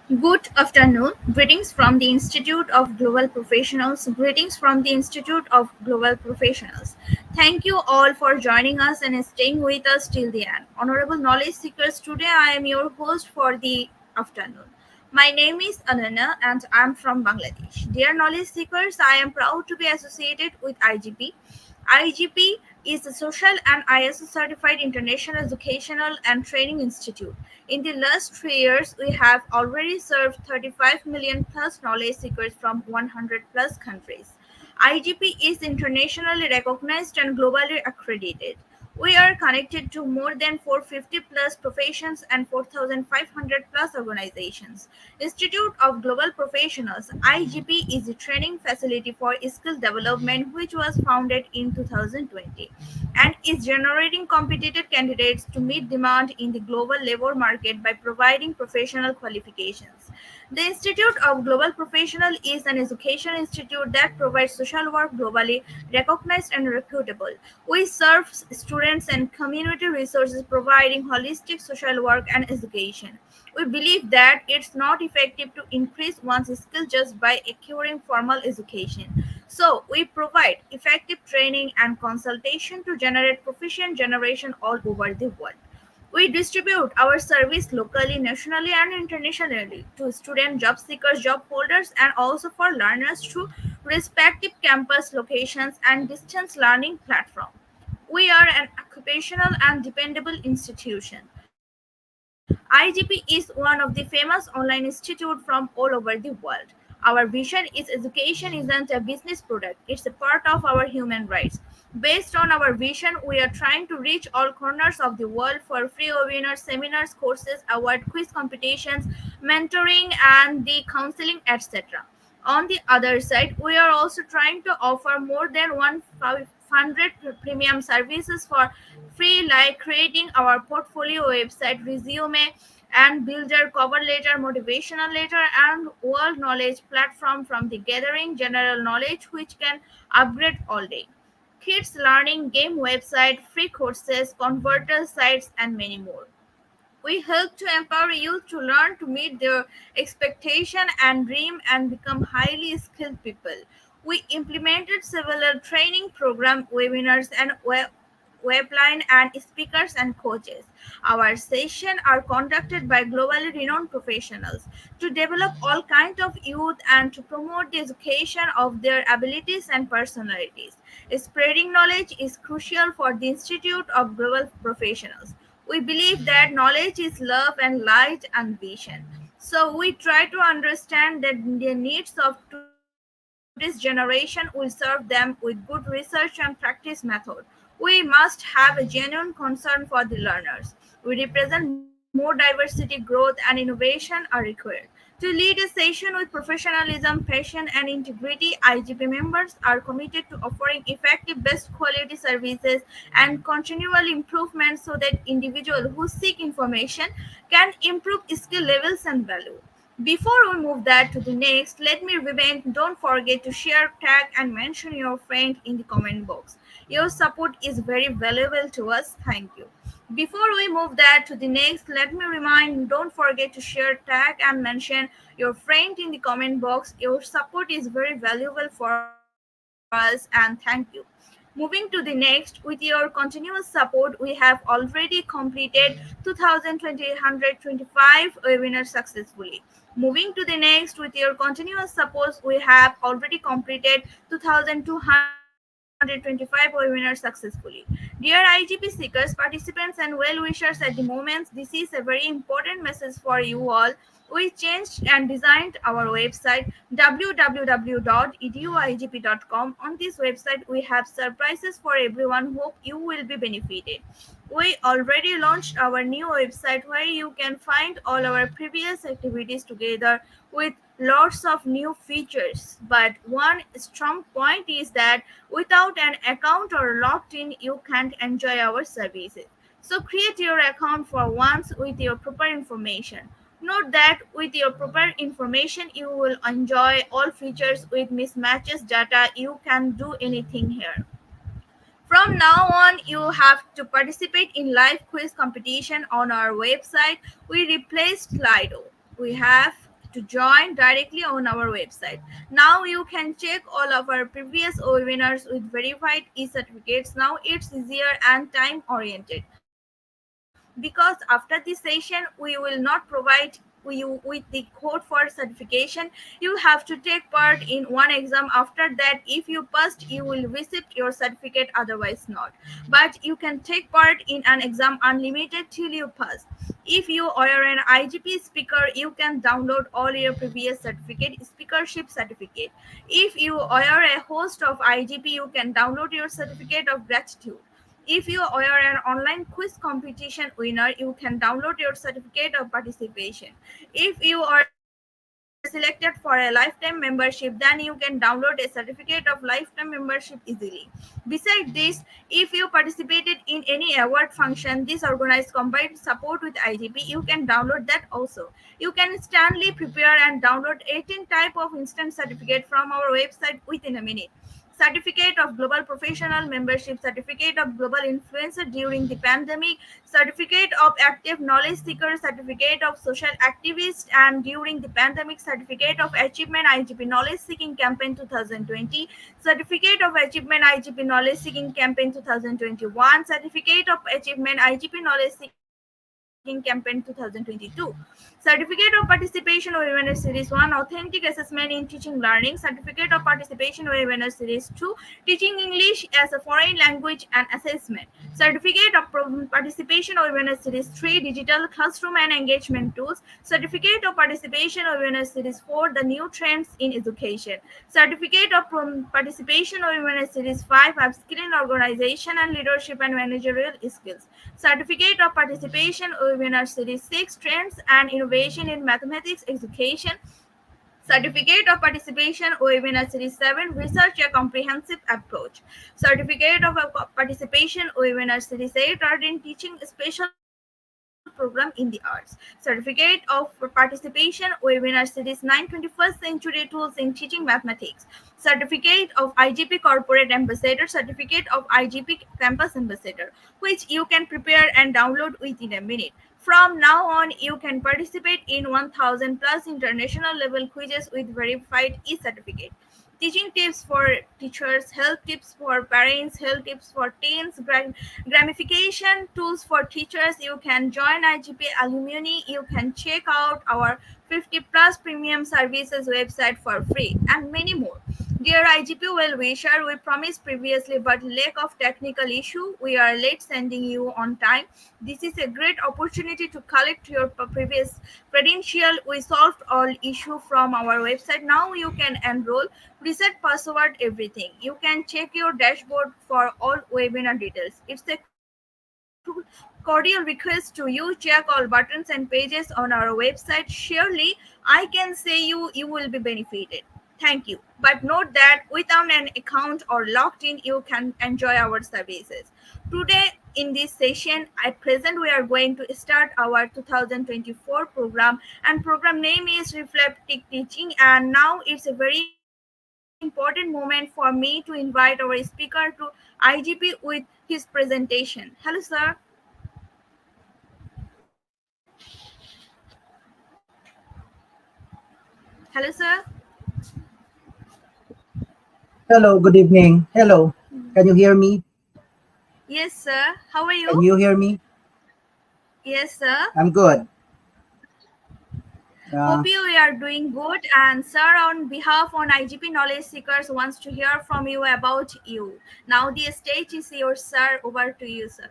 Good afternoon. Greetings from the Institute of Global Professionals. Greetings from the Institute of Global Professionals. Thank you all for joining us and staying with us till the end. Honorable knowledge seekers, today I am your host for the afternoon. My name is Ananya and I am from Bangladesh. Dear knowledge seekers, I am proud to be associated with IGP. IGP is a social and ISO certified international educational and training institute. In the last 3 years, we have already served 35 million plus knowledge seekers from 100 plus countries. IGP is internationally recognized and globally accredited. We are connected to more than 450 plus professions and 4,500 plus organizations. Institute of Global Professionals (IGP) is a training facility for skill development which was founded in 2020 and is generating competent candidates to meet demand in the global labor market by providing professional qualifications. The Institute of Global Professional is an education institute that provides social work globally recognized and reputable. We serve students and community resources providing holistic social work and education. We believe that it's not effective to increase one's skill just by acquiring formal education. So, we provide effective training and consultation to generate proficient generation all over the world. We distribute our service locally, nationally, and internationally to student job seekers, job holders, and also for learners through respective campus locations and distance learning platform. We are an occupational and dependable institution. IGP is one of the famous online institutes from all over the world. Our vision is education isn't a business product, it's a part of our human rights. Based on our vision, we are trying to reach all corners of the world for free webinars, seminars, courses, award quiz competitions, mentoring, and the counseling, etc. On the other side, we are also trying to offer more than 100 premium services for free, like creating our portfolio website, resume, and builder, cover letter, motivational letter, and world knowledge platform from the gathering general knowledge which can upgrade all day. Kids learning game website, free courses, converter sites, and many more. We help to empower youth to learn to meet their expectation and dream and become highly skilled people. We implemented several training program, webinars, and webline and speakers and coaches. Our sessions are conducted by globally renowned professionals to develop all kinds of youth and to promote the education of their abilities and personalities. Spreading knowledge is crucial for the Institute of Global Professionals. We believe that knowledge is love and light and vision. So we try to understand that the needs of today's generation will serve them with good research and practice method. We must have a genuine concern for the learners. We represent more diversity, growth, and innovation are required. To lead a session with professionalism, passion, and integrity, IGP members are committed to offering effective, best quality services and continual improvement so that individuals who seek information can improve skill levels and value. Before we move that to the next, let me remind don't forget to share, tag, and mention your friend in the comment box. Your support is very valuable to us. Thank you. Before we move that to the next, let me remind don't forget to share, tag, and mention your friend in the comment box. Your support is very valuable for us, and thank you. Moving to the next, with your continuous support, we have already completed 2,225 webinars successfully. Moving to the next, with your continuous support, we have already completed 2,225 webinars successfully. Dear IGP seekers, participants, and well wishers at the moment, this is a very important message for you all. We changed and designed our website www.eduigp.com. On this website, we have surprises for everyone. Hope you will be benefited. We already launched our new website where you can find all our previous activities together with lots of new features. But one strong point is that without an account or logged in, you can't enjoy our services. So create your account for once with your proper information. Note that with your proper information, you will enjoy all features with mismatches data. You can do anything here. From now on, you have to participate in live quiz competition on our website. We replaced Slido. We have to join directly on our website. Now you can check all of our previous webinars with verified e-certificates. Now it's easier and time oriented, because after this session we will not provide you with the code for certification. You have to take part in one exam. After that, if you passed, you will receive your certificate, otherwise not. But you can take part in an exam unlimited till you pass. If you are an IGP speaker, you can download all your previous certificate, speakership certificate. If you are a host of IGP, you can download your certificate of gratitude. If you are an online quiz competition winner, you can download your certificate of participation. If you are selected for a lifetime membership, then you can download a certificate of lifetime membership easily. Besides this, if you participated in any award function, this organized combined support with IGP, you can download that also. You can instantly prepare and download 18 type of instant certificate from our website within a minute. Certificate of Global Professional Membership, Certificate of Global Influencer during the pandemic, Certificate of Active Knowledge Seeker, Certificate of Social Activist and during the pandemic, Certificate of Achievement IGP Knowledge Seeking Campaign 2020, Certificate of Achievement IGP Knowledge Seeking Campaign 2021, Certificate of Achievement IGP Knowledge Seeking Campaign 2022, Certificate of Participation Webinar Series 1, Authentic Assessment in Teaching Learning, Certificate of Participation Webinar Series 2, Teaching English as a Foreign Language and Assessment, Certificate of Participation Webinar Series 3, Digital Classroom and Engagement Tools, Certificate of Participation Webinar Series 4, The New Trends in Education, Certificate of Participation Webinar Series 5, Upskilling Organization and Leadership and Managerial Skills, Certificate of Participation Webinar Series 6, Trends and Innovation in Mathematics Education, Certificate of Participation Webinar Series 7, Research a Comprehensive Approach, Certificate of Participation Webinar Series 8, Art in Teaching Special Program in the Arts, Certificate of Participation Webinar Series 9, 21st Century Tools in Teaching Mathematics, Certificate of IGP Corporate Ambassador, Certificate of IGP Campus Ambassador, which you can prepare and download within a minute. From now on, you can participate in 1000 plus international level quizzes with verified e-certificate. Teaching tips for teachers, health tips for parents, health tips for teens, gamification tools for teachers. You can join IGP Alumni. You can check out our 50 plus premium services website for free and many more. Dear IGP well wisher, we promised previously but lack of technical issue, we are late sending you on time. This is a great opportunity to collect your previous credential. We solved all issue from our website. Now you can enroll, reset password, everything. You can check your dashboard for all webinar details. It's a cordial request to you. Check all buttons and pages on our website. Surely, I can say you will be benefited. Thank you. But note that without an account or logged in, you can enjoy our services. Today, in this session, at present, we are going to start our 2024 program, and program name is Reflective Teaching. And now it's a very important moment for me to invite our speaker to IGP with his presentation. Hello, sir. Hello, sir. Hello, good evening. Hello. Can you hear me? Yes, sir. How are Can you? you hear me? Yes, sir. I'm good. Hope Uh, you are doing good. And sir, on behalf on IGP Knowledge Seekers wants to hear from you about you. Now the stage is yours, sir. Over to you, sir.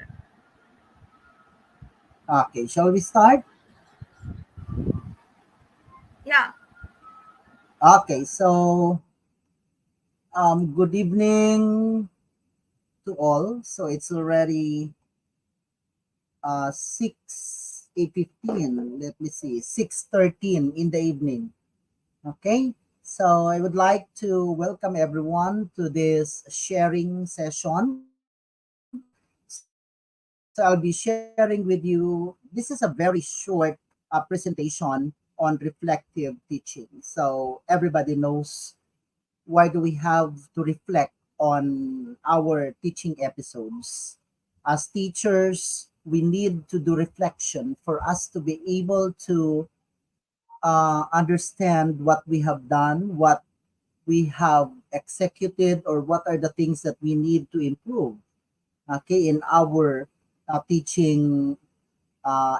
okay, shall we start? Yeah. Okay, so good evening to all. So it's already 6:15. Let me see, 6:13 in the evening. Okay, so I would like to welcome everyone to this sharing session. So I'll be sharing with you. This is a very short presentation on reflective teaching. So everybody knows why do we have to reflect on our teaching episodes. As teachers, we need to do reflection for us to be able to understand what we have done, what we have executed, or what are the things that we need to improve, okay, in our teaching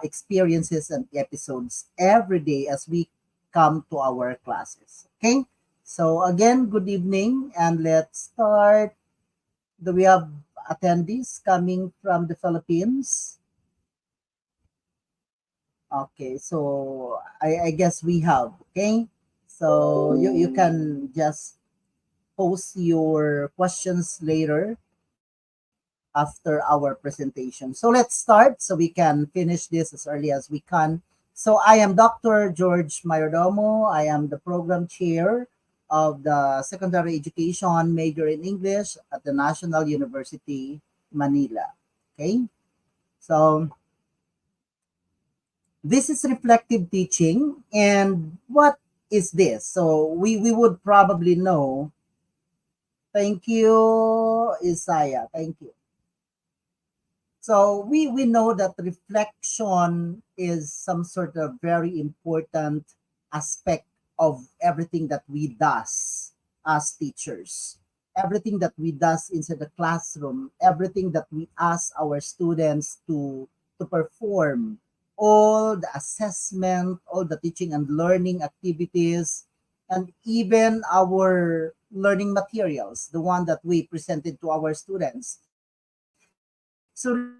experiences and episodes every day as we come to our classes. Okay, so again, good evening, and let's start. Do we have attendees coming from the Philippines? Okay, so I guess we have. Okay, so you can just post your questions later after our presentation. So let's start so we can finish this as early as we can. So I am Dr. George Mayordomo. I am the program chair of the secondary education major in English at the National University, Manila. Okay, so this is reflective teaching. And what is this? So we would probably know. Thank you, Isaiah. Thank you. So we know that reflection is some sort of very important aspect of everything that we does as teachers. Everything that we does inside the classroom, everything that we ask our students to perform, all the assessment, all the teaching and learning activities, and even our learning materials, the one that we presented to our students. So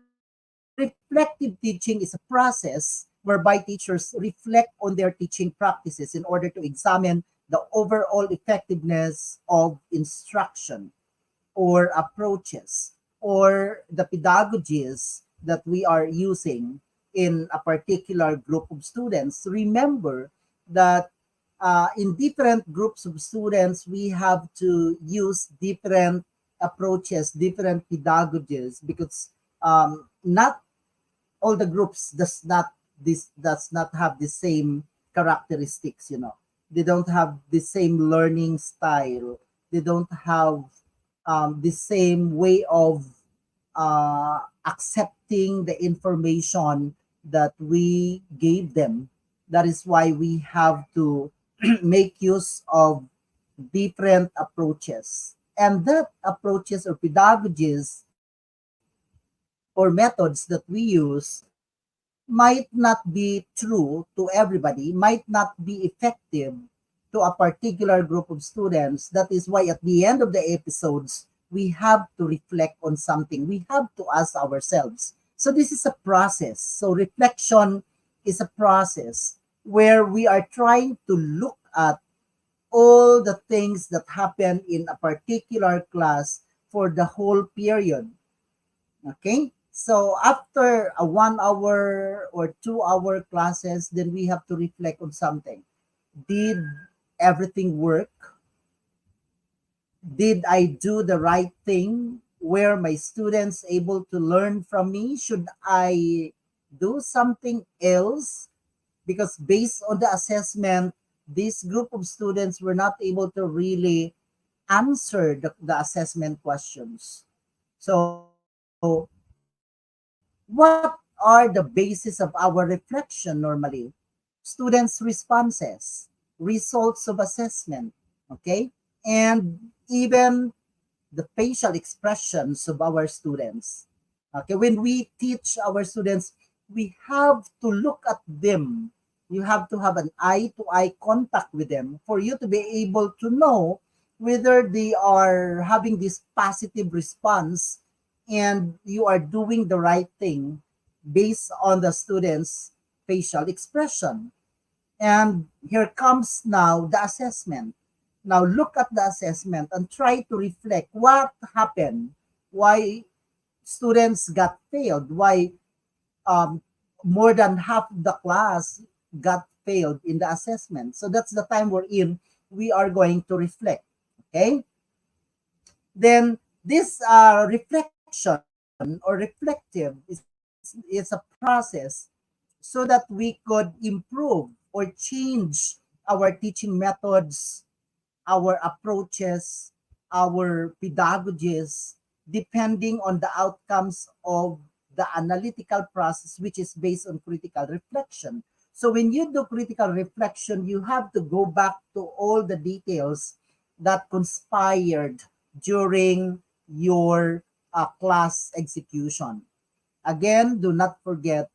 reflective teaching is a process whereby teachers reflect on their teaching practices in order to examine the overall effectiveness of instruction or approaches or the pedagogies that we are using in a particular group of students. Remember that in different groups of students, we have to use different approaches, different pedagogies, because not all the groups does not have the same characteristics. They don't have the same learning style. They don't have the same way of accepting the information that we gave them. That is why we have to make use of different approaches. And that approaches or pedagogies or methods that we use might not be true to everybody, might not be effective to a particular group of students. That is why at the end of the episodes, we have to reflect on something. We have to ask ourselves. So this is a process. So reflection is a process where we are trying to look at all the things that happen in a particular class for the whole period. Okay? So after a 1 hour or 2 hour classes, then we have to reflect on something. Did everything work? Did I do the right thing? Were my students able to learn from me? Should I do something else? Because based on the assessment, this group of students were not able to really answer the assessment questions. So what are the basis of our reflection normally? Students' responses, results of assessment, okay? And even the facial expressions of our students. Okay, when we teach our students, we have to look at them. You have to have an eye to eye contact with them for you to be able to know whether they are having this positive response and you are doing the right thing based on the students' facial expression. And here comes now the assessment. Now look at the assessment and try to reflect what happened, why students got failed, why um, more than half the class got failed in the assessment. So that's the time we're in. We are going to reflect. Okay. Then this reflection or reflective is a process so that we could improve or change our teaching methods, our approaches, our pedagogies, depending on the outcomes of the analytical process, which is based on critical reflection. So when you do critical reflection, you have to go back to all the details that conspired during your class execution. Again, do not forget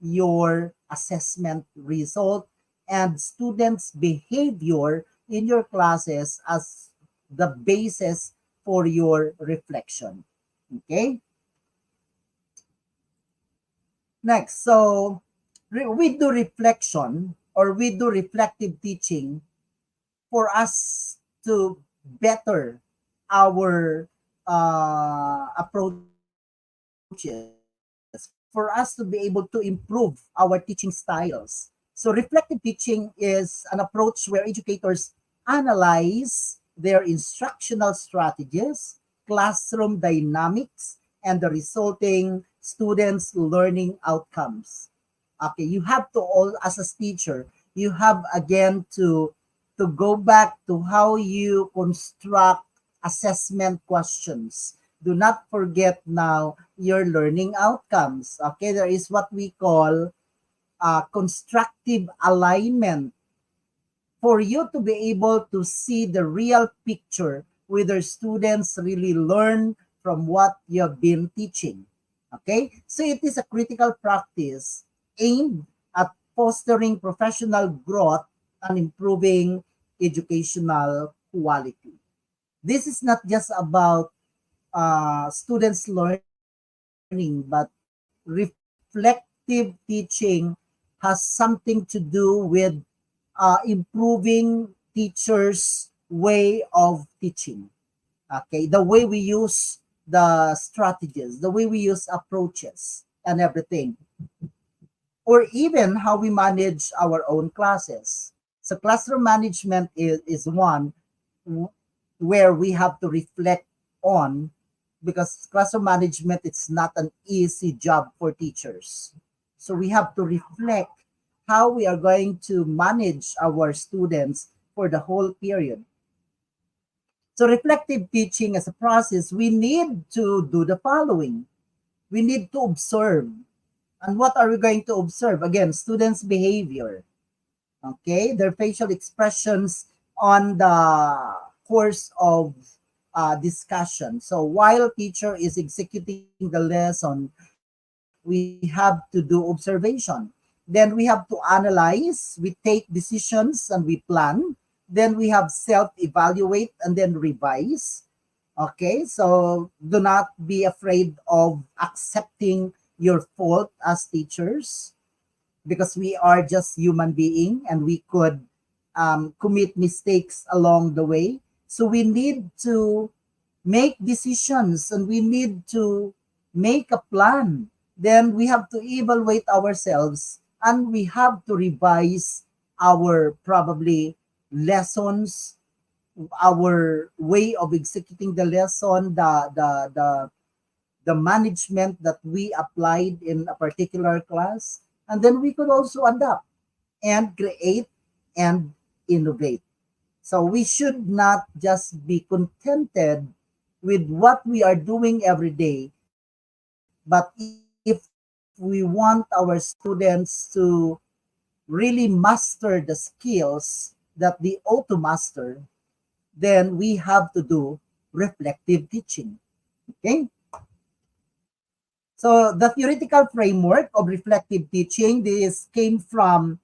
your assessment result and students' behavior in your classes as the basis for your reflection. Okay? Next, so we do reflection or we do reflective teaching for us to better our approaches, for us to be able to improve our teaching styles. So reflective teaching is an approach where educators analyze their instructional strategies, classroom dynamics, and the resulting students' learning outcomes. Okay, you have to all as a teacher, you have again to go back to how you construct assessment questions. Do not forget now your learning outcomes. Okay, there is what we call constructive alignment for you to be able to see the real picture whether students really learn from what you have been teaching. Okay, so it is a critical practice aimed at fostering professional growth and improving educational quality. This is not just about students learning, but reflective teaching has something to do with improving teachers' way of teaching. Okay, the way we use the strategies, the way we use approaches and everything, or even how we manage our own classes. So classroom management is one w- where we have to reflect on, because classroom management it's not an easy job for teachers. So we have to reflect how we are going to manage our students for the whole period. So reflective teaching as a process, we need to do the following. We need to observe. And what are we going to observe? Again, students' behavior, okay, their facial expressions on the course of discussion. So while teacher is executing the lesson, we have to do observation. Then we have to analyze, we take decisions and we plan. Then we have self-evaluate and then revise. Okay, so do not be afraid of accepting your fault as teachers, because we are just human being and we could commit mistakes along the way. So we need to make decisions and we need to make a plan. Then we have to evaluate ourselves and we have to revise our probably lessons, our way of executing the lesson, the management that we applied in a particular class, and then we could also adapt and create and innovate. So we should not just be contented with what we are doing every day, but if we want our students to really master the skills that they ought to master, then we have to do reflective teaching. Okay? So the theoretical framework of reflective teaching, this came from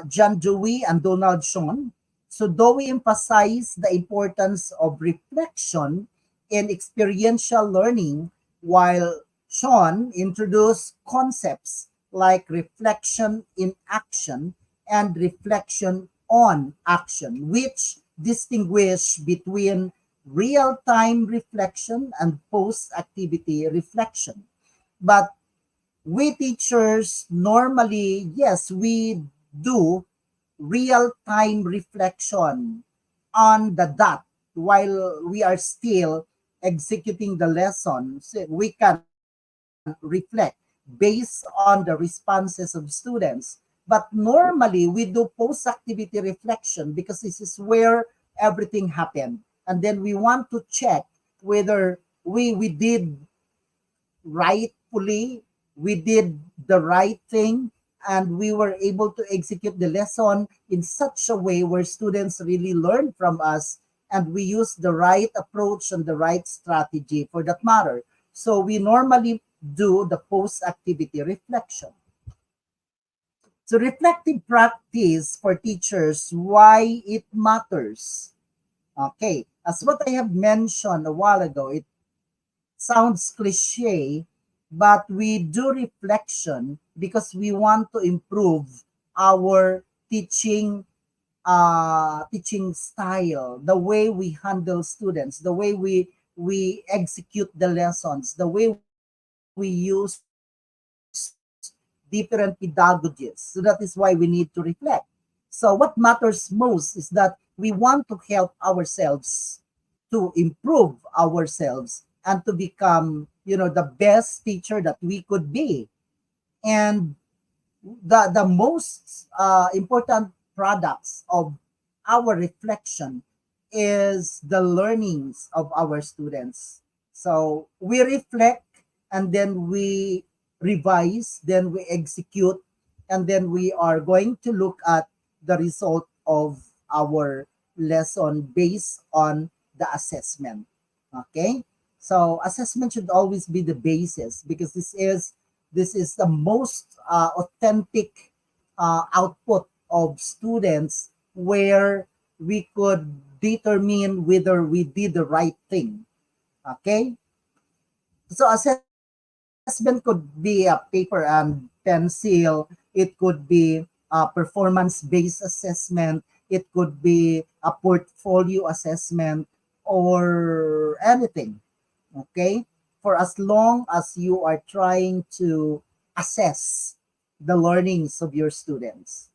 John Dewey and Donald Schoen. So Dewey emphasized the importance of reflection in experiential learning, while Schoen introduced concepts like reflection in action and reflection on action, which distinguish between real-time reflection and post-activity reflection. But we teachers normally, yes, we do real time reflection on the dot while we are still executing the lesson. So we can reflect based on the responses of students. But normally we do post activity reflection because this is where everything happened. And then we want to check whether we did rightfully, we did the right thing, and we were able to execute the lesson in such a way where students really learn from us, and we use the right approach and the right strategy for that matter. So we normally do the post activity reflection. So reflective practice for teachers, why it matters. Okay, as what I have mentioned a while ago, it sounds cliche, but we do reflection because we want to improve our teaching style, the way we handle students, the way we execute the lessons, the way we use different pedagogies. So that is why we need to reflect. So what matters most is that we want to help ourselves, to improve ourselves, and to become, the best teacher that we could be. And the most important products of our reflection is the learnings of our students. So we reflect, and then we revise, then we execute, and then we are going to look at the result of our lesson based on the assessment. Okay? So assessment should always be the basis, because this is the most authentic output of students, where we could determine whether we did the right thing. Okay? So assessment could be a paper and pencil. It could be a performance-based assessment. It could be a portfolio assessment, or anything. Okay? For as long as you are trying to assess the learnings of your students.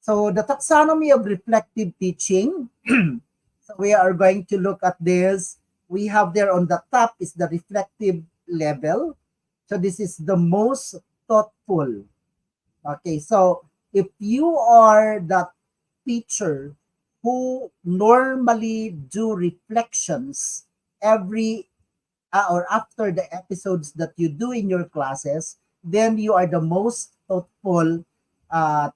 So the taxonomy of reflective teaching. So we are going to look at this. We have there on the top is the reflective level. So this is the most thoughtful. Okay, so if you are the teacher who normally do reflections every or after the episodes that you do in your classes, then you are the most thoughtful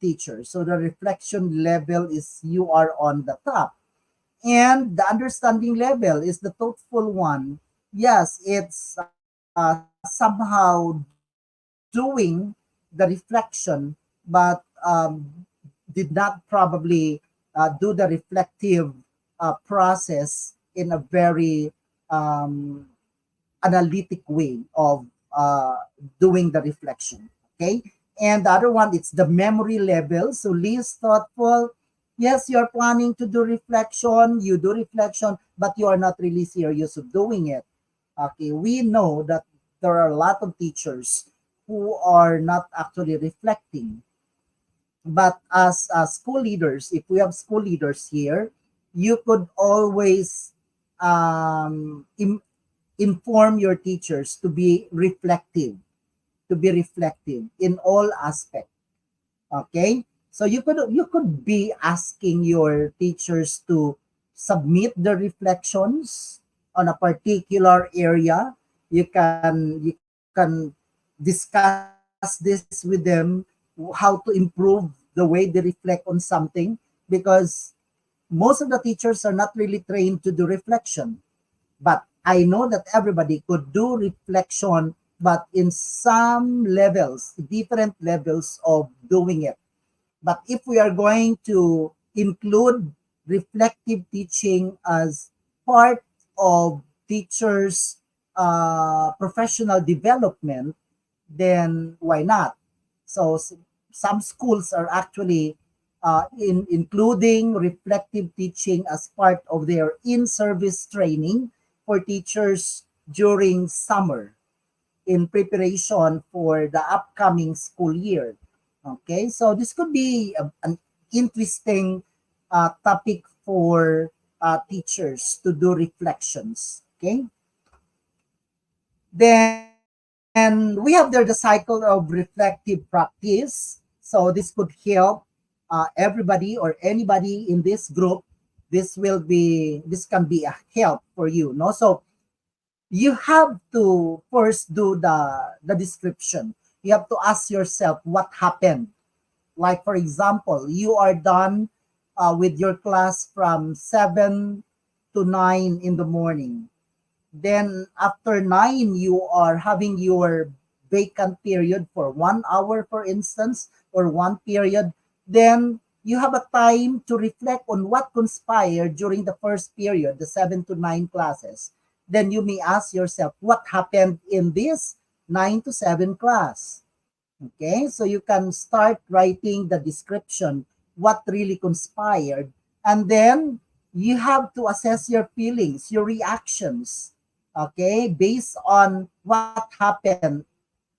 teacher. So the reflection level is, you are on the top. And the understanding level is the thoughtful one. Yes, it's somehow doing the reflection, but did not probably do the reflective process in a very um, analytic way of doing the reflection. Okay. And the other one, it's the memory level. So least thoughtful. Yes, you're planning to do reflection, you do reflection, but you are not really serious of doing it. Okay. We know that there are a lot of teachers who are not actually reflecting. But as school leaders, if we have school leaders here, you could always im- inform your teachers to be reflective in all aspects. Okay, so you could be asking your teachers to submit the reflections on a particular area. You can discuss this with them, how to improve the way they reflect on something, because most of the teachers are not really trained to do reflection. But I know that everybody could do reflection, but in some levels, different levels of doing it. But if we are going to include reflective teaching as part of teachers' professional development, then why not? So some schools are actually including reflective teaching as part of their in-service training for teachers during summer, in preparation for the upcoming school year. Okay, so this could be an interesting topic for teachers to do reflections. Okay, then we have there the cycle of reflective practice. So this could help everybody or anybody in this group. This can be a help for you. So you have to first do the description. you have to ask yourself what happened. Like, for example, you are done with your class from 7 to 9 in the morning. Then after 9, you are having your vacant period for 1 hour, for instance, or one period. Then you have a time to reflect on what conspired during the first period, the 7 to 9 classes. Then you may ask yourself, what happened in this 9 to 7 class? Okay, so you can start writing the description, what really conspired, and then you have to assess your feelings, your reactions, okay, based on what happened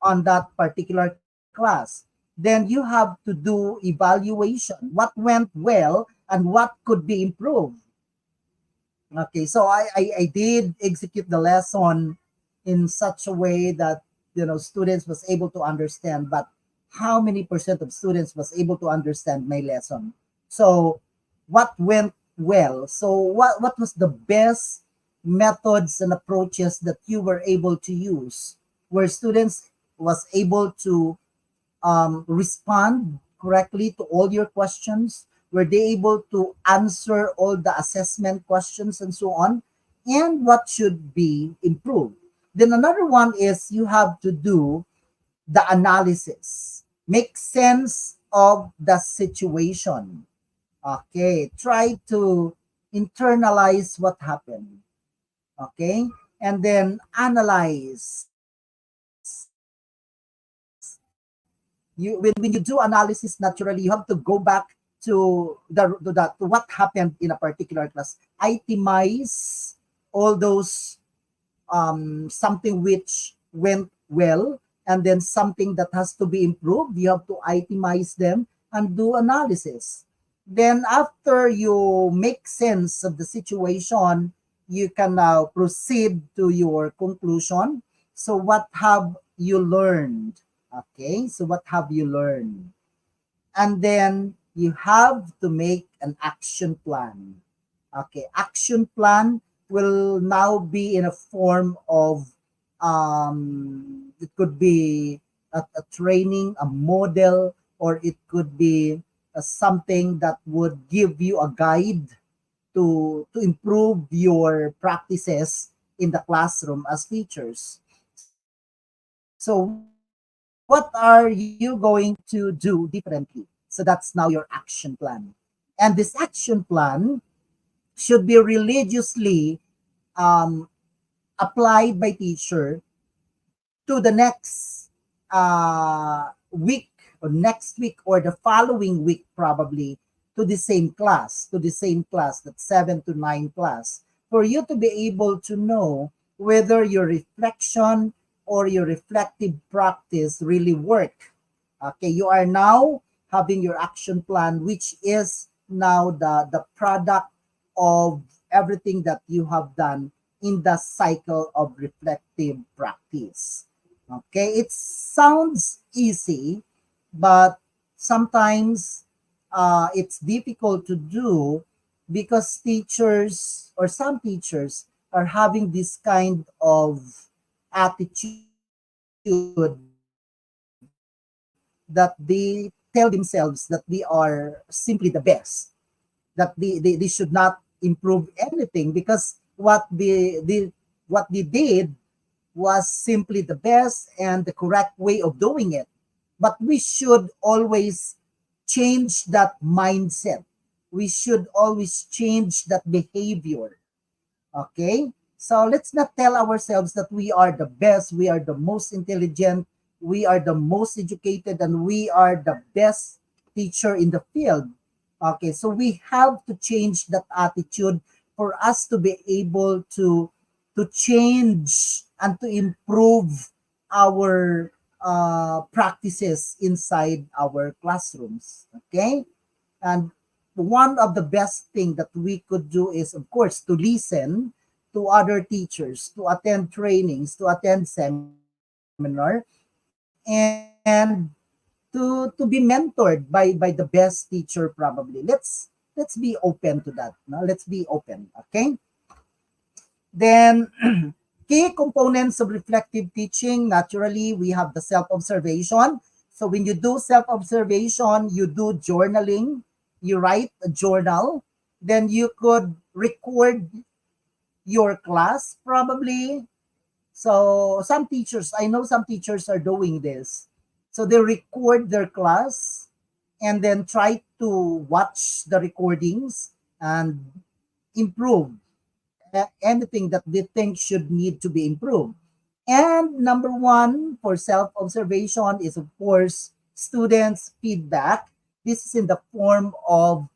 on that particular class. Then you have to do evaluation, what went well and what could be improved. Okay, so I did execute the lesson in such a way that students was able to understand, but how many percent of students was able to understand my lesson? So what went well? So what was the best methods and approaches that you were able to use where students was able to respond correctly to all your questions? Were they able to answer all the assessment questions and so on? And what should be improved? Then another one is you have to do the analysis, make sense of the situation. Okay, try to internalize what happened. Okay, and then analyze. When you do analysis, naturally you have to go back to what happened in a particular class, itemize all those something which went well, and then something that has to be improved. You have to itemize them and do analysis. Then after you make sense of the situation, you can now proceed to your conclusion. So what have you learned? Okay, so what have you learned? And then you have to make an action plan. Okay, action plan will now be in a form of it could be a training, a model, or it could be something that would give you a guide to improve your practices in the classroom as teachers. So what are you going to do differently? So that's now your action plan. And this action plan should be religiously um, applied by teacher to the next week, or next week, or the following week, probably, to the same class, that 7 to 9 class, for you to be able to know whether your reflection or your reflective practice really work. Okay, you are now having your action plan, which is now the product of everything that you have done in the cycle of reflective practice. Okay, it sounds easy, but sometimes it's difficult to do because teachers, or some teachers, are having this kind of attitude that they tell themselves that they are simply the best, that they should not improve anything because what they did was simply the best and the correct way of doing it. But we should always change that mindset. We should always change that behavior. Okay? So let's not tell ourselves that we are the best, we are the most intelligent, we are the most educated, and we are the best teacher in the field. Okay, so we have to change that attitude for us to be able to change and to improve our practices inside our classrooms. Okay, and one of the best thing that we could do is, of course, to listen to other teachers, to attend trainings, to attend seminar, and to be mentored by the best teacher probably. Let's be open to that. No? Let's be open. Okay. Then Key components of reflective teaching, naturally, we have the self-observation. So when you do self-observation, you do journaling, you write a journal, then you could record your class probably. So some teachers, I know some teachers are doing this. So they record their class and then try to watch the recordings and improve anything that they think should need to be improved. And number one for self observation is, of course, students' feedback. This is in the form of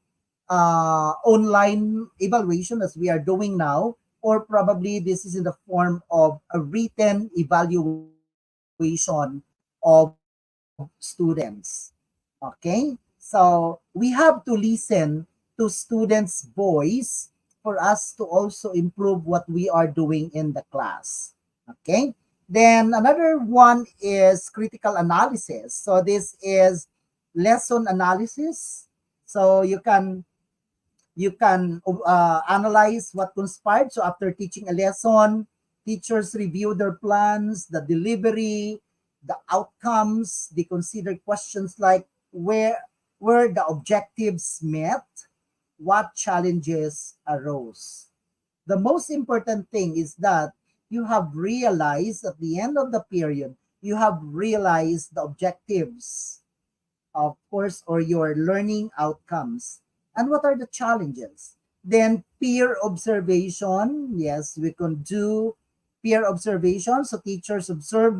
online evaluation as we are doing now, or probably this is in the form of a written evaluation of students. Okay, so we have to listen to students' voice for us to also improve what we are doing in the class. Okay, then another one is critical analysis. So this is lesson analysis. So you can analyze what conspired. So after teaching a lesson, teachers review their plans, the delivery, the outcomes. They consider questions like where the objectives met, what challenges arose. The most important thing is that you have realized at the end of the period, you have realized the objectives, of course, or your learning outcomes. And what are the challenges? Then peer observation. Yes, we can do peer observation. So teachers observe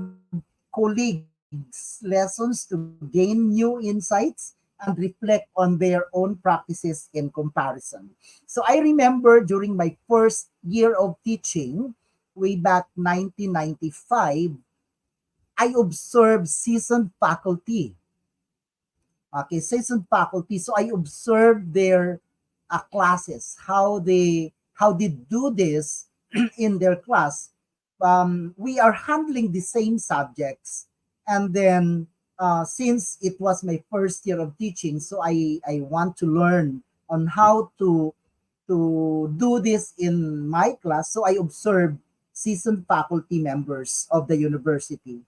colleagues' lessons to gain new insights and reflect on their own practices in comparison. So I remember during my first year of teaching, way back 1995, I observed seasoned faculty. Okay, seasoned faculty. So I observed their classes, how they do this in their class. We are handling the same subjects, and then since it was my first year of teaching, so I want to learn on how to do this in my class. So I observed seasoned faculty members of the university.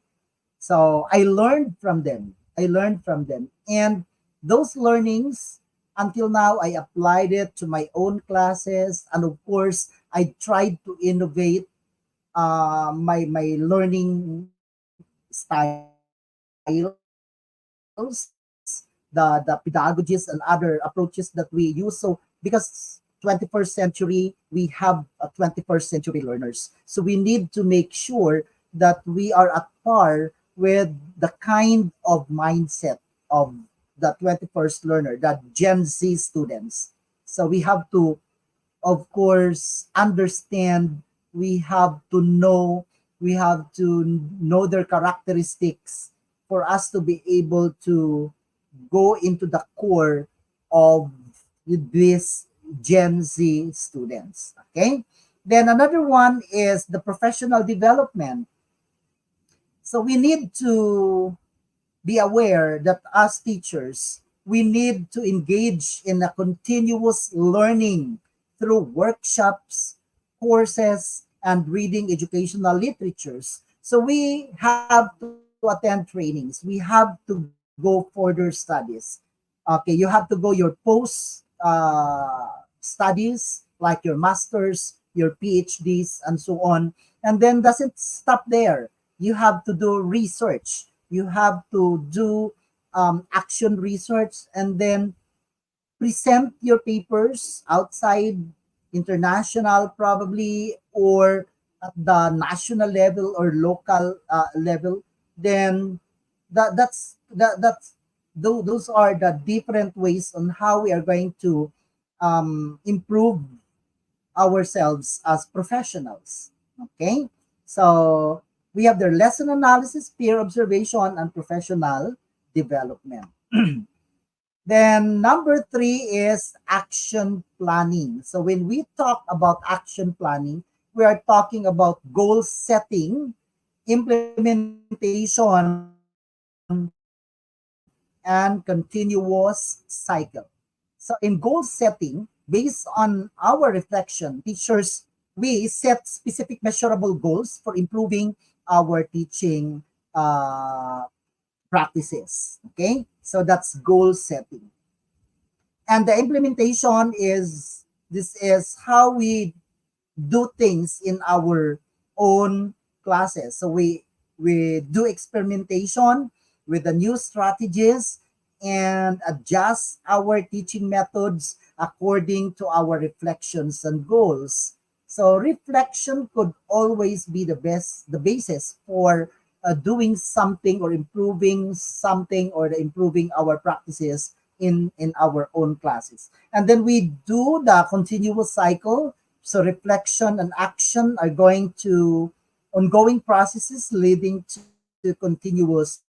So I learned from them. I learned from them. And those learnings, until now, I applied it to my own classes. And of course, I tried to innovate my learning styles, the pedagogies and other approaches that we use. So because 21st century, we have 21st century learners. So we need to make sure that we are at par with the kind of mindset of the 21st learner, the Gen Z students. So we have to, of course, understand, we have to know, we have to know their characteristics for us to be able to go into the core of these Gen Z students. Okay. Then another one is the professional development. So we need to be aware that as teachers, we need to engage in a continuous learning through workshops, courses, and reading educational literatures. So we have to attend trainings. We have to go further studies. Okay, you have to go your post studies like your masters, your PhDs, and so on. And then doesn't stop there. You have to do research. You have to do action research, and then present your papers outside, international probably, or at the national level or local level. Then that's those are the different ways on how we are going to improve ourselves as professionals. Okay, so we have their lesson analysis, peer observation, and professional development. Then number three is action planning. So when we talk about action planning, we are talking about goal setting, implementation, and continuous cycle. So in goal setting, based on our reflection, teachers we set specific measurable goals for improving our teaching uh, practices. Okay, so that's goal setting. And the implementation is, this is how we do things in our own classes. So we do experimentation with the new strategies and adjust our teaching methods according to our reflections and goals. So reflection could always be the basis for doing something or improving something, or improving our practices in our own classes. And then we do the continuous cycle. So reflection and action are going to ongoing processes leading to continuous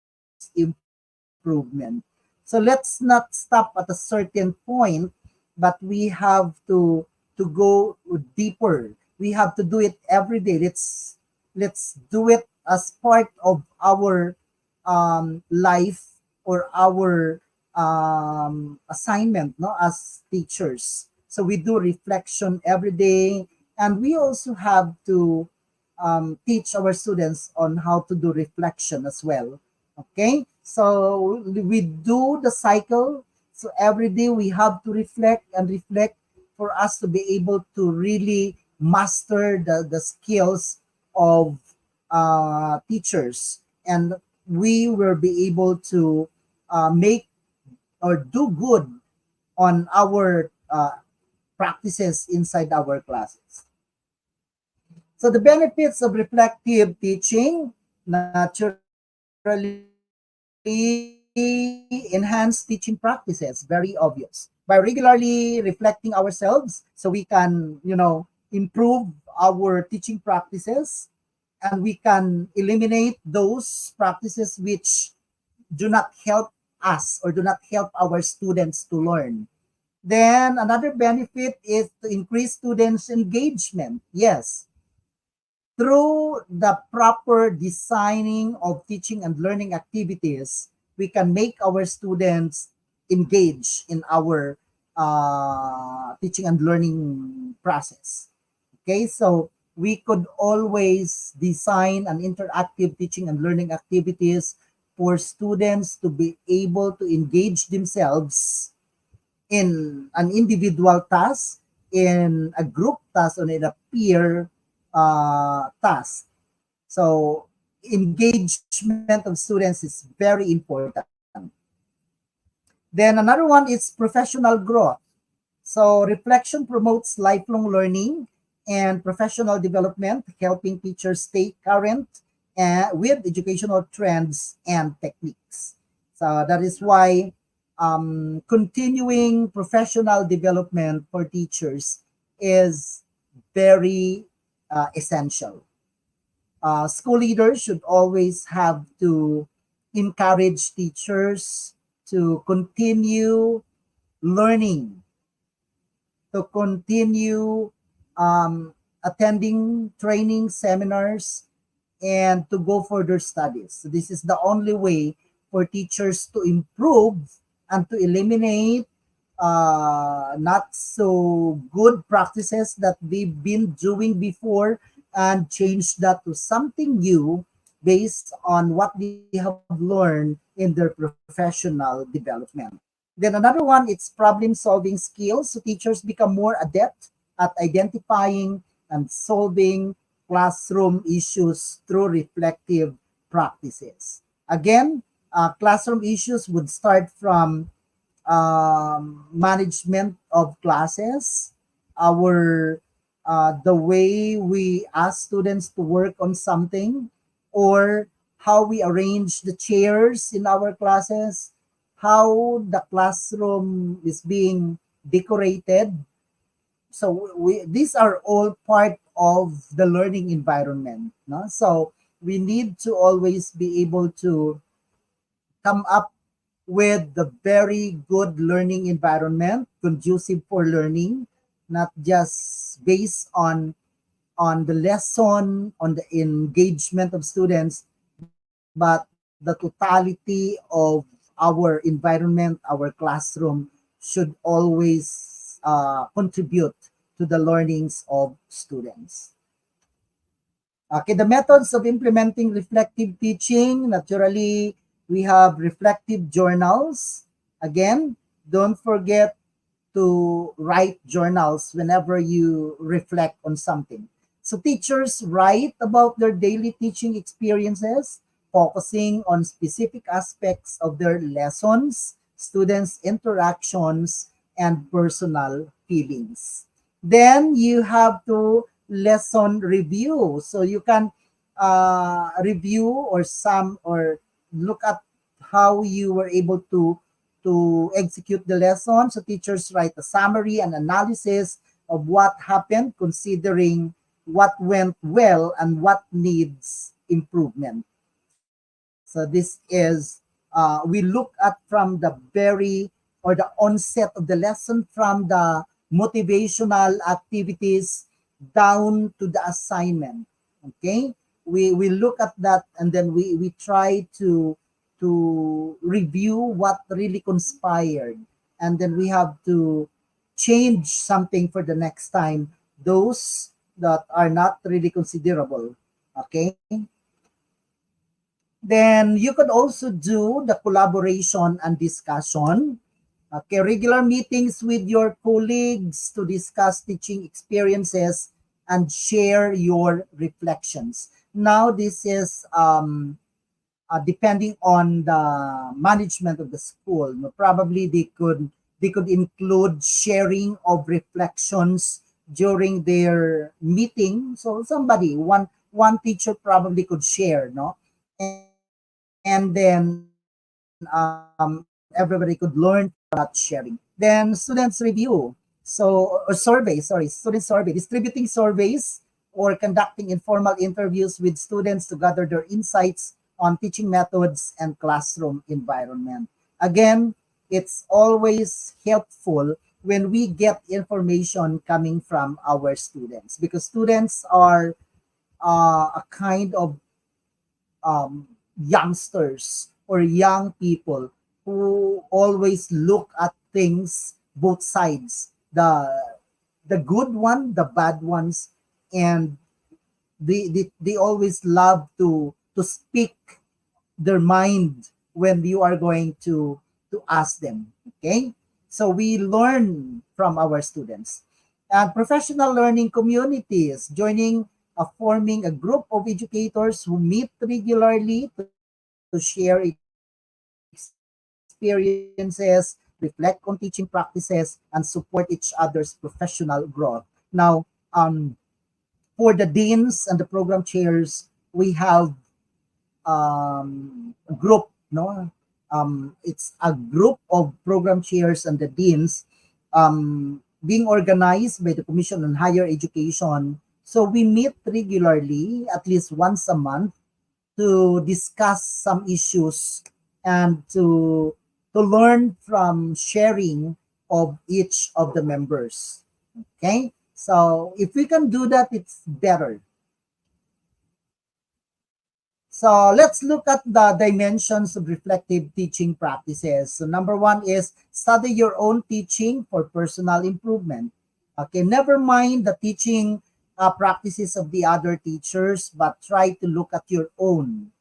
improvement. So let's not stop at a certain point, but we have to go deeper. We have to do it every day. Let's do it as part of our life, or our assignment, no, as teachers. So we do reflection every day, and we also have to teach our students on how to do reflection as well. Okay, so we do the cycle. So every day we have to reflect and reflect for us to be able to really master the skills of teachers, and we will be able to make or do good on our practices inside our classes. So the benefits of reflective teaching: naturally enhance teaching practices, very obvious. By regularly reflecting ourselves, so we can, improve our teaching practices, and we can eliminate those practices which do not help us or do not help our students to learn. Then another benefit is to increase students' engagement. Yes, through the proper designing of teaching and learning activities, we can make our students engage in our teaching and learning process. Okay, so we could always design an interactive teaching and learning activities for students to be able to engage themselves in an individual task, in a group task, or in a peer task. So engagement of students is very important. Then another one is professional growth. So reflection promotes lifelong learning and professional development, helping teachers stay current with educational trends and techniques. So that is why continuing professional development for teachers is very essential. School leaders should always have to encourage teachers to continue learning, to continue attending training seminars, and to go further studies. So this is the only way for teachers to improve and to eliminate not so good practices that they've been doing before, and change that to something new based on what they have learned in their professional development. Then another one, it's problem solving skills. So teachers become more adept at identifying and solving classroom issues through reflective practices. Again, classroom issues would start from management of classes, our the way we ask students to work on something, or how we arrange the chairs in our classes, how the classroom is being decorated. So these are all part of the learning environment, no? So we need to always be able to come up with the very good learning environment conducive for learning, not just based on the lesson, on the engagement of students, but the totality of our environment, our classroom should always contribute to the learnings of students. Okay, the methods of implementing reflective teaching, naturally, we have reflective journals. Again, don't forget to write journals whenever you reflect on something. So teachers write about their daily teaching experiences, focusing on specific aspects of their lessons, students' interactions, and personal feelings. Then you have to lesson review. So you can review or look at how you were able to execute the lesson. So teachers write a summary and analysis of what happened, considering what went well and what needs improvement. So this is we look at from the very or the onset of the lesson, from the motivational activities down to the assignment. Okay, we look at that, and then we try to review what really conspired, and then we have to change something for the next time, those that are not really considerable. Okay, then you could also do the collaboration and discussion. Okay, regular meetings with your colleagues to discuss teaching experiences and share your reflections. Now, this is depending on the management of the school. No, probably they could include sharing of reflections during their meeting. So somebody, one teacher probably could share, no, and then everybody could learn from that sharing. Then students review. Survey, student survey, distributing surveys or conducting informal interviews with students to gather their insights on teaching methods and classroom environment. Again, it's always helpful when we get information coming from our students, because students are a kind of youngsters or young people who always look at things both sides, the good one, the bad ones, and they always love to speak their mind when you are going to ask them. Okay, so we learn from our students. And professional learning communities, joining forming a group of educators who meet regularly to share experiences, reflect on teaching practices, and support each other's professional growth. Now, for the deans and the program chairs, we have group, no, it's a group of program chairs and the deans, being organized by the Commission on Higher Education. So we meet regularly, at least once a month, to discuss some issues and to learn from sharing of each of the members. Okay, so if we can do that, it's better. So let's look at the dimensions of reflective teaching practices. So number one is study your own teaching for personal improvement. Okay, never mind the teaching practices of the other teachers, but try to look at your own.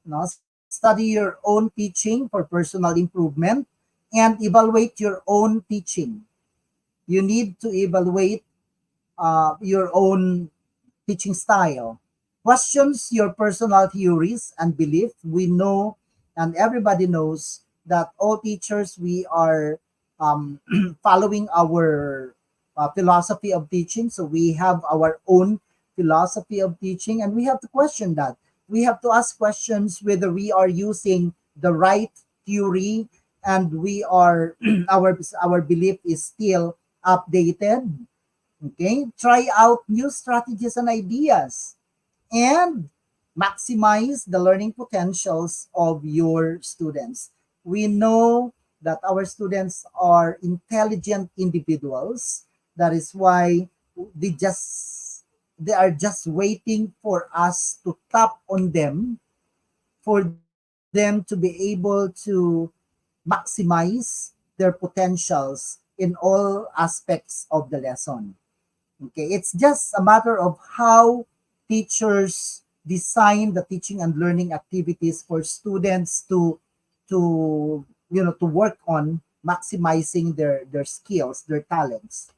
No? Study your own teaching for personal improvement and evaluate your own teaching. You need to evaluate your own teaching style. Questions your personal theories and belief. We know, and everybody knows, that all teachers, we are following our philosophy of teaching. So we have our own philosophy of teaching, and we have to question that. We have to ask questions whether we are using the right theory, and we are our belief is still updated. Okay, try out new strategies and ideas, and maximize the learning potentials of your students. We know that our students are intelligent individuals. That is why they are just waiting for us to tap on them, for them to be able to maximize their potentials in all aspects of the lesson. Okay, it's just a matter of how teachers design the teaching and learning activities for students to to work on maximizing their skills, their talents.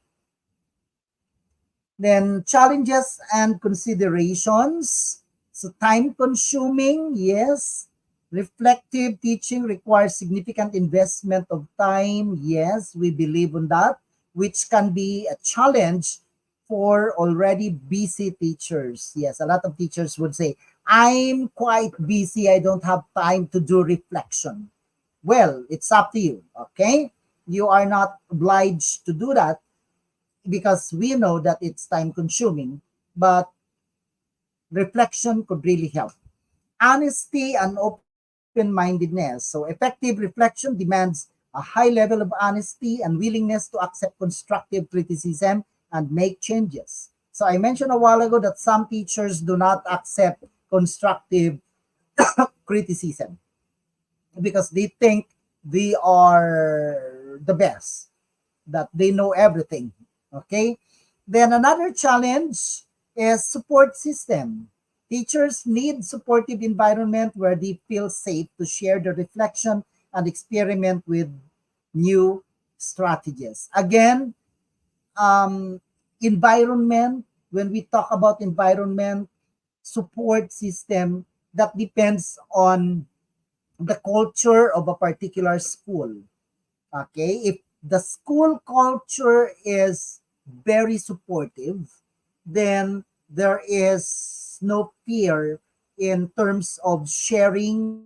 Then challenges and considerations. So time consuming, yes. Reflective teaching requires significant investment of time. Yes, we believe on that, which can be a challenge for already busy teachers. Yes, a lot of teachers would say, I'm quite busy. I don't have time to do reflection. Well, it's up to you. Okay. You are not obliged to do that because we know that it's time consuming, but reflection could really help. Honesty and open mindedness. So, effective reflection demands a high level of honesty and willingness to accept constructive criticism and make changes. So, I mentioned a while ago that some teachers do not accept constructive criticism because they think they are the best, that they know everything. Okay. Then another challenge is support system. Teachers need supportive environment where they feel safe to share their reflection and experiment with new strategies. Again, environment, when we talk about environment, support system, that depends on the culture of a particular school. Okay, if the school culture is very supportive, then there is no fear in terms of sharing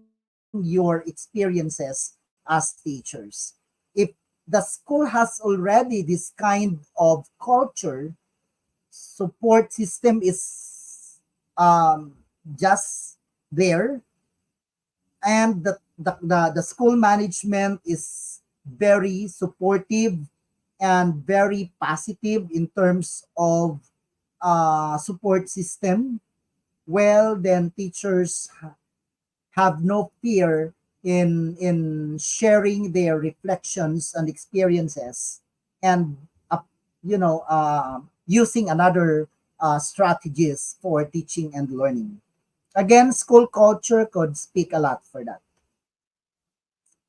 your experiences as teachers. If the school has already this kind of culture, support system is just there, and the school management is very supportive and very positive in terms of support system, well, then teachers have no fear in sharing their reflections and experiences, and using another strategies for teaching and learning. Again, school culture could speak a lot for that.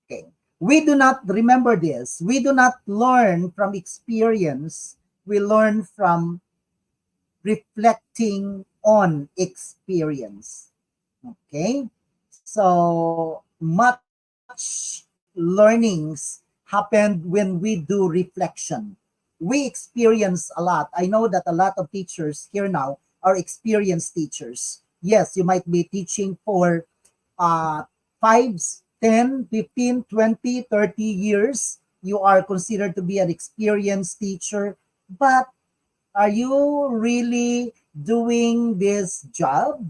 Okay. We do not remember this. We do not learn from experience. We learn from reflecting on experience. Okay. So much learnings happened when we do reflection. We experience a lot. I know that a lot of teachers here now are experienced teachers. Yes, you might be teaching for uh, 5, 10, 15, 20, 30 years. You are considered to be an experienced teacher. But are you really doing this job?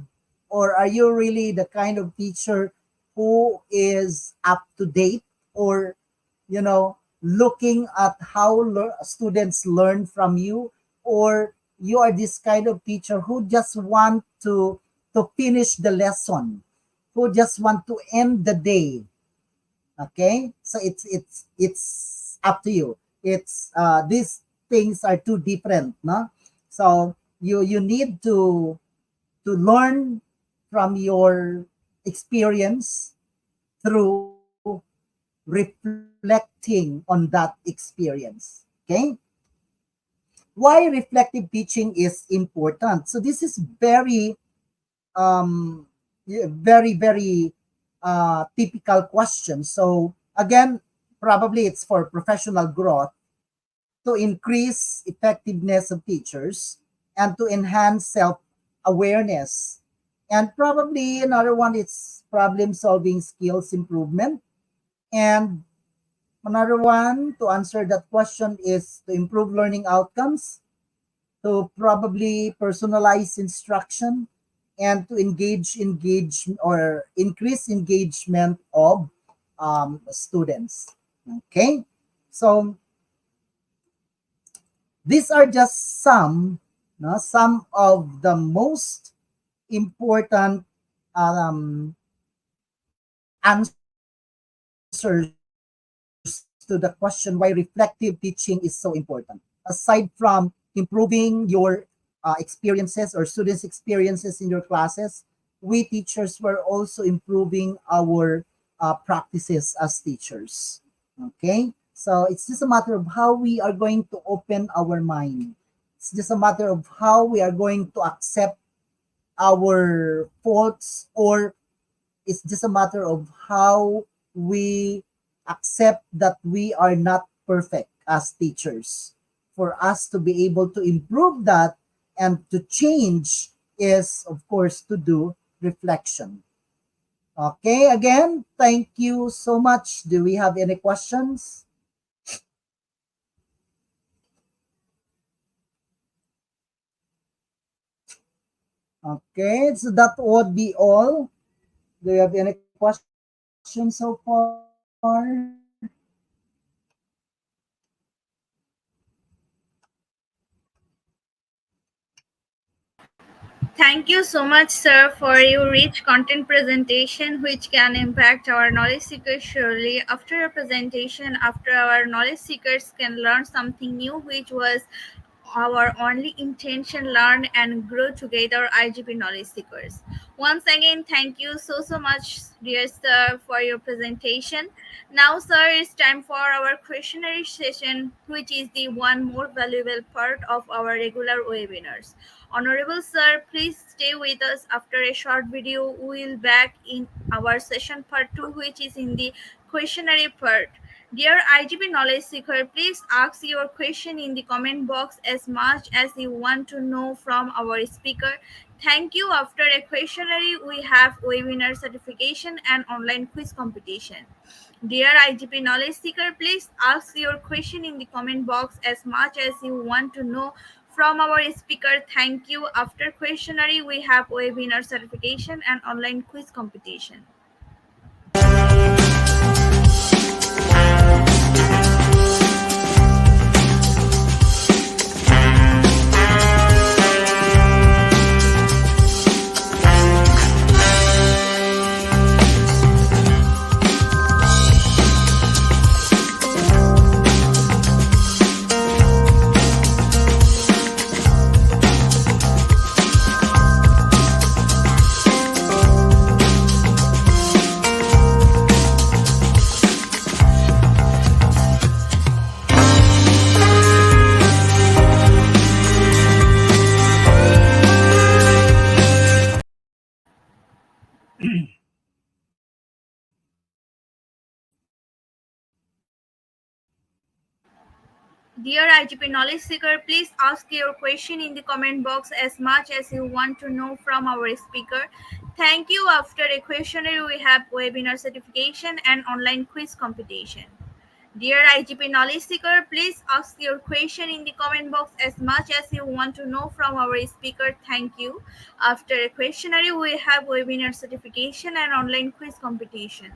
Or are you really the kind of teacher who is up to date, or, looking at how students learn from you? Or you are this kind of teacher who just want to finish the lesson, who just want to end the day. Okay, so it's up to you. It's these things are too different, no? So you need to learn from your experience through reflecting on that experience. Okay, why reflective teaching is important? So this is very very typical question. So again, probably it's for professional growth, to increase effectiveness of teachers, and to enhance self awareness. And probably another one is problem solving skills improvement. And another one to answer that question is to improve learning outcomes, to probably personalize instruction, and to engage or increase engagement of students. Okay, so these are just some, no, some of the most important um, answers to the question why reflective teaching is so important. Aside from improving your experiences or students' experiences in your classes, we teachers were also improving our practices as teachers. Okay? So it's just a matter of how we are going to open our mind. It's just a matter of how we are going to accept our faults, or it's just a matter of how we accept that we are not perfect as teachers. For us to be able to improve that and to change is, of course, to do reflection. Okay, again, thank you so much. Do we have any questions? Okay, so that would be all. Do you have any questions so far? Thank you so much, sir, for your rich content presentation, which can impact our knowledge seekers surely. After a presentation, after our knowledge seekers can learn something new, which was our only intention, learn and grow together, IGP knowledge seekers. Once again, thank you so much, dear sir, for your presentation. Now, sir, it's time for our questionnaire session, which is the one more valuable part of our regular webinars. Honorable sir, please stay with us. After a short video, we will back in our session part 2, which is in the questionnaire part. Dear IGP Knowledge Seeker, please ask your question in the comment box as much as you want to know from our speaker. Thank you. After a questionnaire, we have webinar certification and online quiz competition. Dear IGP Knowledge Seeker, please ask your question in the comment box as much as you want to know from our speaker. Thank you. After questionnaire, we have webinar certification and online quiz competition. Dear IGP Knowledge Seeker, please ask your question in the comment box as much as you want to know from our speaker. Thank you. After a questionnaire, we have webinar certification and online quiz competition. Dear IGP Knowledge Seeker, please ask your question in the comment box as much as you want to know from our speaker. Thank you. After a questionnaire, we have webinar certification and online quiz competition.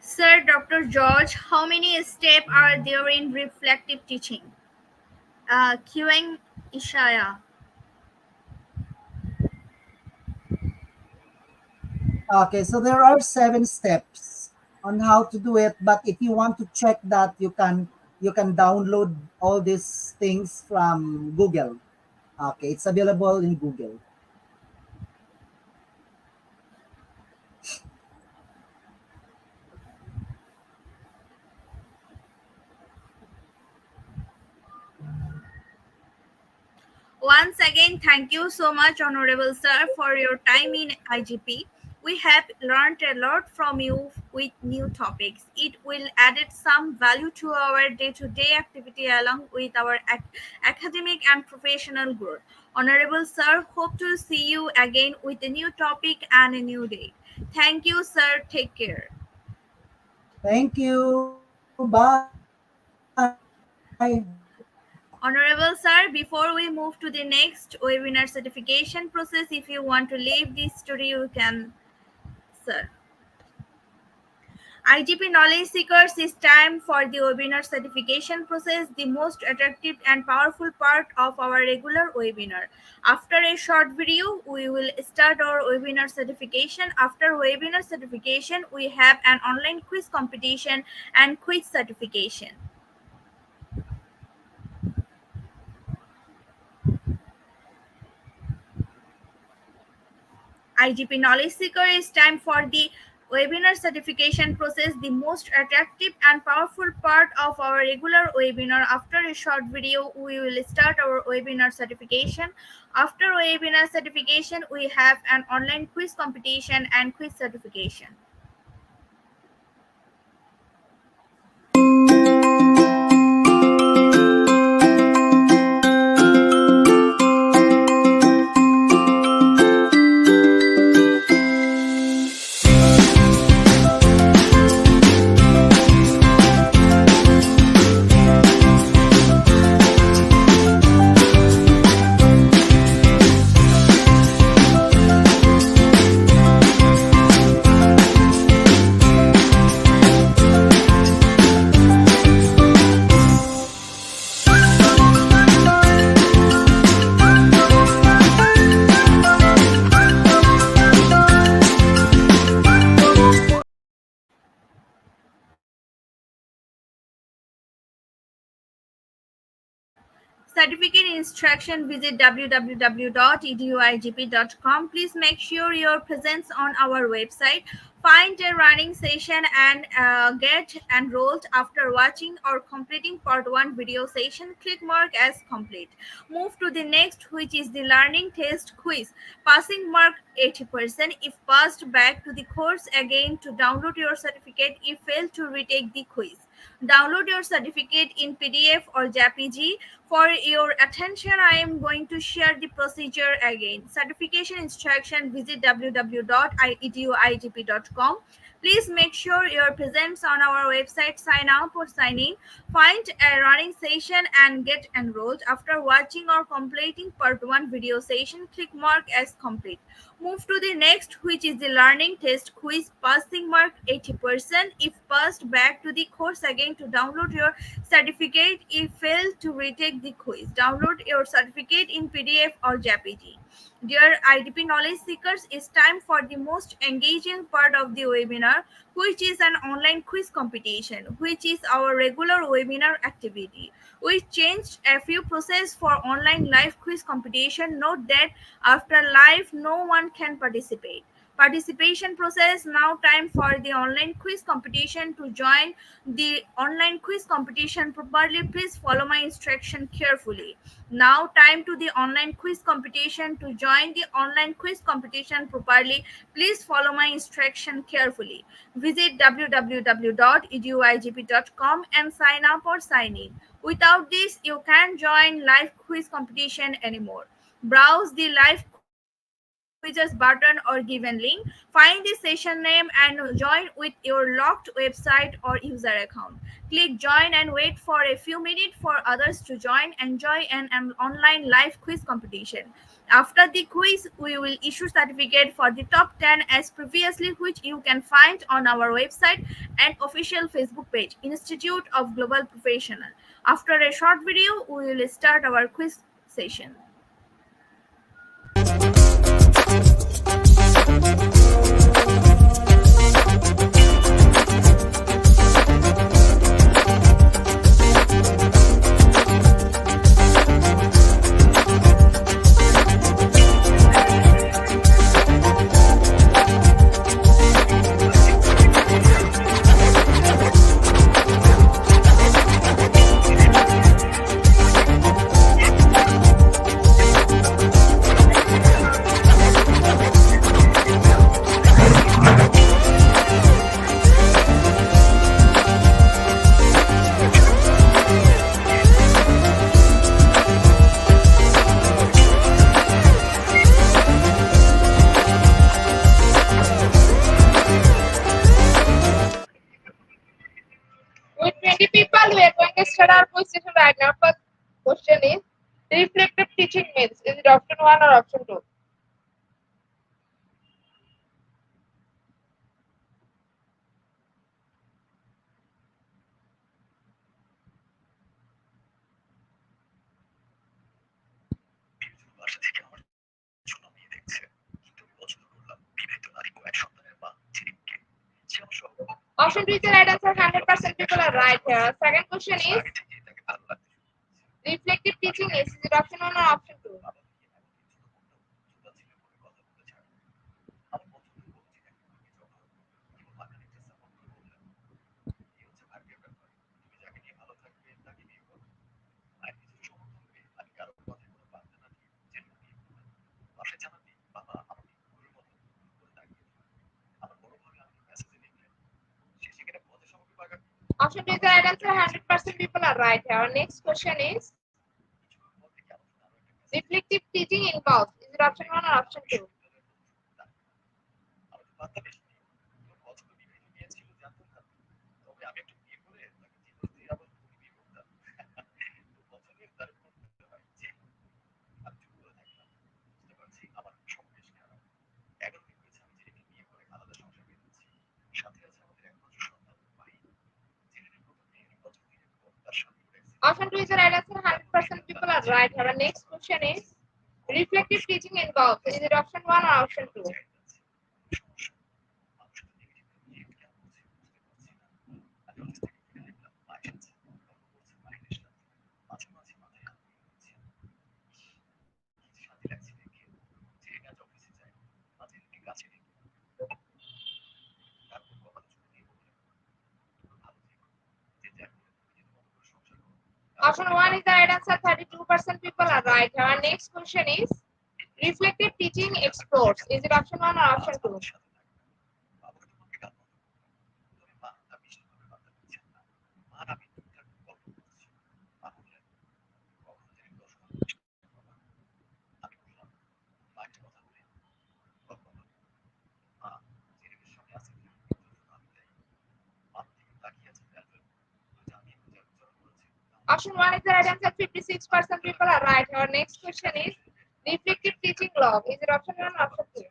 Sir Dr. George, how many steps are there in reflective teaching? Queuing Ishaya. Okay, so there are 7 steps on how to do it, but if you want to check that, you can download all these things from Google. Okay, it's available in Google. Once again, thank you so much, Honorable Sir, for your time in IGP. We have learned a lot from you with new topics. It will add some value to our day-to-day activity along with our academic and professional growth. Honorable Sir, hope to see you again with a new topic and a new day. Thank you, sir. Take care. Thank you. Bye. Honorable sir, before we move to the next webinar certification process, if you want to leave this story, you can, sir. IGP Knowledge Seekers is time for the webinar certification process, the most attractive and powerful part of our regular webinar. After a short video, we will start our webinar certification. After webinar certification, we have an online quiz competition and quiz certification. IGP Knowledge Seeker is time for the webinar certification process, the most attractive and powerful part of our regular webinar. After a short video, we will start our webinar certification. After webinar certification, we have an online quiz competition and quiz certification. Certificate instruction, visit www.eduigp.com. Please make sure your presence on our website. Find a running session and get enrolled. After watching or completing part 1 video session, click mark as complete. Move to the next, which is the learning test quiz. Passing mark 80%. If passed, back to the course again to download your certificate. If failed, to retake the quiz. Download your certificate in PDF or JPG. For your attention, I am going to share the procedure again. Certification instruction, visit www.eduigp.com. Please make sure your presence on our website, sign up or sign in. Find a running session and get enrolled. After watching or completing part 1 video session, click mark as complete. Move to the next, which is the learning test quiz. Passing mark 80%. If passed, back to the course again to download your certificate. If failed, to retake the quiz. Download your certificate in PDF or JPG. Dear IDP knowledge seekers, it's time for the most engaging part of the webinar, which is an online quiz competition, which is our regular webinar activity. We changed a few process for online live quiz competition. Note that after live, no one can participate. Participation process. Now time for the online quiz competition. To join the online quiz competition properly, please follow my instruction carefully. Now time to the online quiz competition. To join the online quiz competition properly, please follow my instruction carefully. Visit www.eduigp.com and sign up or sign in. Without this, you can't join live quiz competition anymore. Browse the live quizzes button or given link. Find the session name and join with your locked website or user account. Click join and wait for a few minutes for others to join. Enjoy an online live quiz competition. After the quiz, we will issue certificate for the top 10 as previously, which you can find on our website and official Facebook page, Institute of Global Professional. After a short video, we will start our quiz session. question is reflective teaching means. Is it option one or option two? Option two is the right answer. 100% people are right here. Second question is reflective teaching is it option one or option two? Option two is the right answer. 100% people are right here. Next question is reflective teaching involves. Is it option one or option two? Option two is the right answer. 100% people are right here. Next question is reflective teaching involves. Is it option one or option two? Option one is the right answer. 32% people are right here. Next question is reflective teaching explores. Is it option one or option two? Option one is the right answer. 56% people are right here. Next question is reflective teaching log. Is it option one or option two?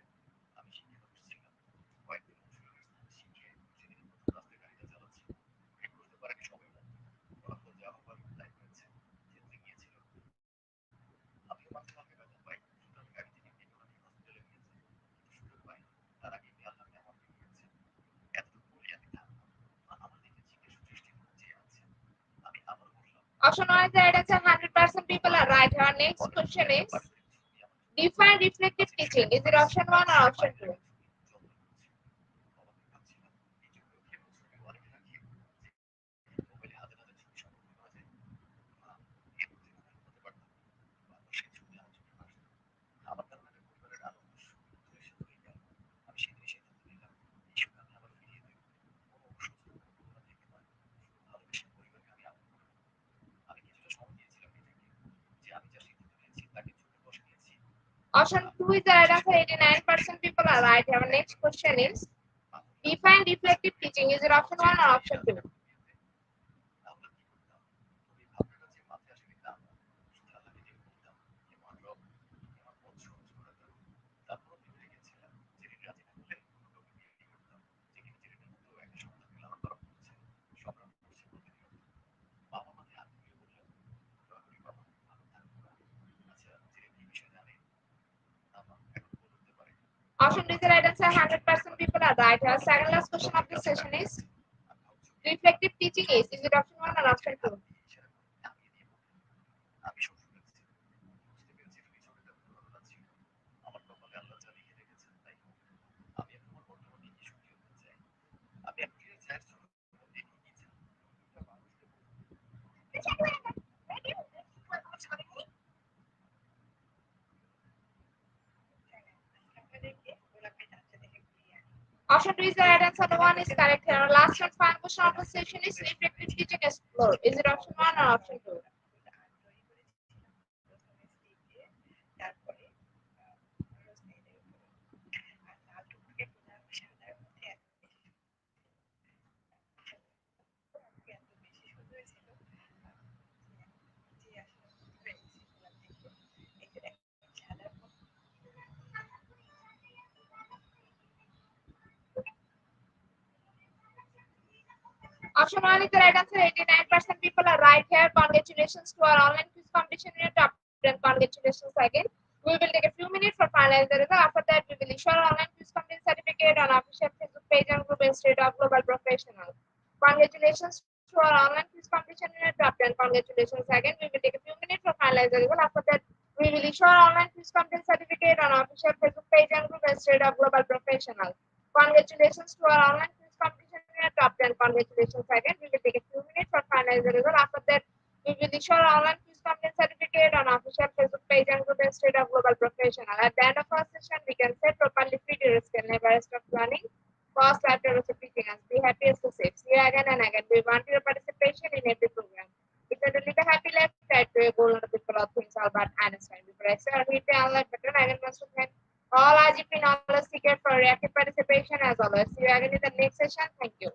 Option one is the right answer. 100% people are right here. Next question is define reflective teaching. Is it option one or option two? Option two is the right answer. 89% people are right here. Next question is define reflective teaching. Is it option one or option two? Option two is the right answer. 100% people are right here. Second last question of this session is reflective teaching is it option one or option two? Option two is the right answer. The one is correct here. Last and final question of the session is reflective teaching explore. Is it option one or option two? Option 1 is the right answer. 89% people are right here. Congratulations to our online quiz competition winner, top 10. Congratulations again. We will take a few minutes for finalize the result. After that, we will issue our online quiz competition certificate on official Facebook page and group instead of Global Professional. Congratulations to our online quiz competition winner, top 10. Congratulations again. We will take a few minutes for finalize the result. After that, we will issue our online quiz competition certificate on official Facebook page and group instead of Global Professional. Congratulations to our online quiz competition winner, top 10. Congratulations again. We will take a few minutes for finalize the result. After that, we will issue our online quiz competence certificate on official Facebook page and group instead of Global Professional. At the end of our session, we can say properly fit your skill, never stop learning. Pause after teaching us. Be happy and safe. See you again and again. We want your participation in every program. If you live a happy life, try to a goal on the people of things Albert Einstein. Before I start, hit the online button. I will must thank all IGP knowledge seekers for your active participation as always. See you again in the next session. Thank you.